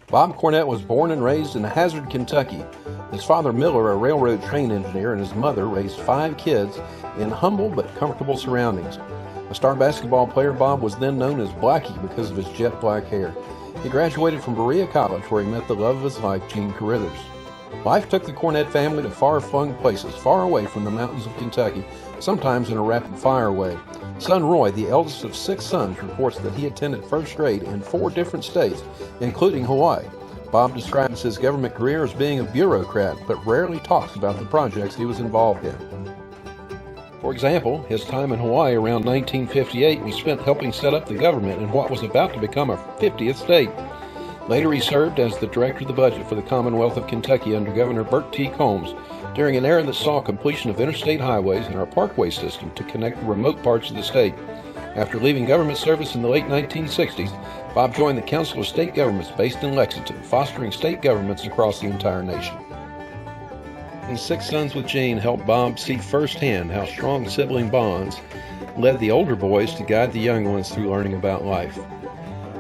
Bob Cornett was born and raised in Hazard, Kentucky. His father, Miller, a railroad train engineer, and his mother raised 5 kids in humble but comfortable surroundings. A star basketball player, Bob was then known as Blackie because of his jet black hair. He graduated from Berea College, where he met the love of his life, Jean Carruthers. Life took the Cornett family to far-flung places, far away from the mountains of Kentucky, sometimes in a rapid-fire way. Son Roy, the eldest of 6 sons, reports that he attended first grade in 4 different states, including Hawaii. Bob describes his government career as being a bureaucrat, but rarely talks about the projects he was involved in. For example, his time in Hawaii around 1958 was spent helping set up the government in what was about to become a 50th state. Later, he served as the director of the budget for the Commonwealth of Kentucky under Governor Bert T. Combs during an era that saw completion of interstate highways and our parkway system to connect the remote parts of the state. After leaving government service in the late 1960s, Bob joined the Council of State Governments based in Lexington, fostering state governments across the entire nation. His 6 sons with Jean helped Bob see firsthand how strong sibling bonds led the older boys to guide the young ones through learning about life.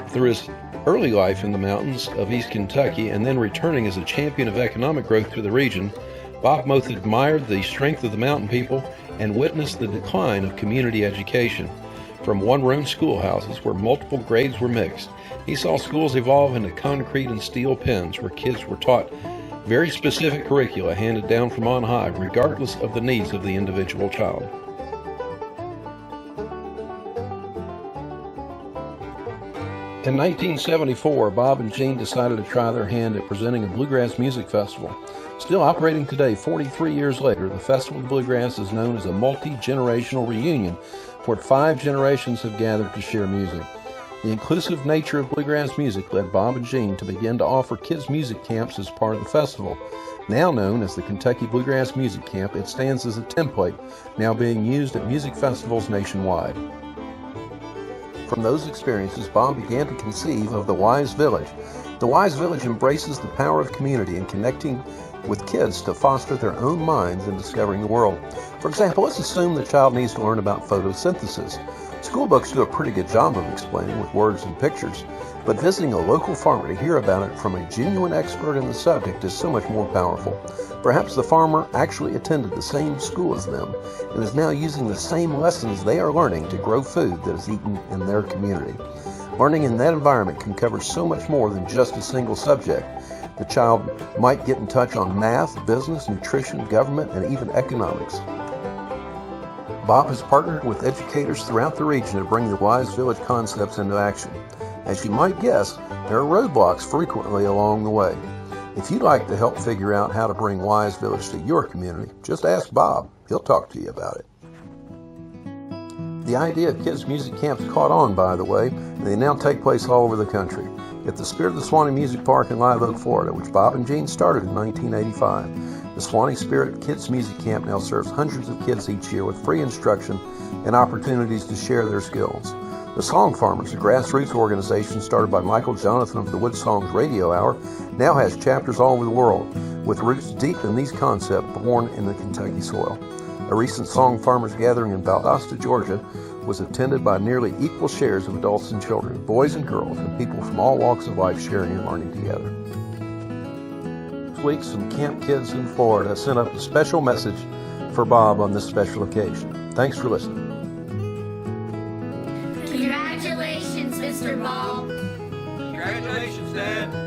Through his early life in the mountains of East Kentucky and then returning as a champion of economic growth to the region, Bob both admired the strength of the mountain people and witnessed the decline of community education. From one-room schoolhouses where multiple grades were mixed, he saw schools evolve into concrete and steel pens where kids were taught very specific curricula handed down from on high, regardless of the needs of the individual child. In 1974, Bob and Jean decided to try their hand at presenting a bluegrass music festival. Still operating today, 43 years later, the Festival of Bluegrass is known as a multi-generational reunion where 5 generations have gathered to share music. The inclusive nature of bluegrass music led Bob and Jean to begin to offer kids' music camps as part of the festival. Now known as the Kentucky Bluegrass Music Camp, it stands as a template now being used at music festivals nationwide. From those experiences, Bob began to conceive of the Wise Village. The Wise Village embraces the power of community and connecting with kids to foster their own minds in discovering the world. For example, let's assume the child needs to learn about photosynthesis. School books do a pretty good job of explaining with words and pictures, but visiting a local farmer to hear about it from a genuine expert in the subject is so much more powerful. Perhaps the farmer actually attended the same school as them and is now using the same lessons they are learning to grow food that is eaten in their community. Learning in that environment can cover so much more than just a single subject. The child might get in touch on math, business, nutrition, government, and even economics. Bob has partnered with educators throughout the region to bring the Wise Village concepts into action. As you might guess, there are roadblocks frequently along the way. If you'd like to help figure out how to bring Wise Village to your community, just ask Bob. He'll talk to you about it. The idea of kids' music camps caught on, by the way, and they now take place all over the country. At the Spirit of the Swanee Music Park in Live Oak, Florida, which Bob and Jean started in 1985, the Swanee Spirit Kids Music Camp now serves hundreds of kids each year with free instruction and opportunities to share their skills. The Song Farmers, a grassroots organization started by Michael Jonathan of the Wood Songs Radio Hour, now has chapters all over the world, with roots deep in these concepts born in the Kentucky soil. A recent Song Farmers gathering in Valdosta, Georgia, was attended by nearly equal shares of adults and children, boys and girls, and people from all walks of life sharing and learning together. This week, some camp kids in Florida sent up a special message for Bob on this special occasion. Thanks for listening. Congratulations, Mr. Ball. Congratulations, Dad.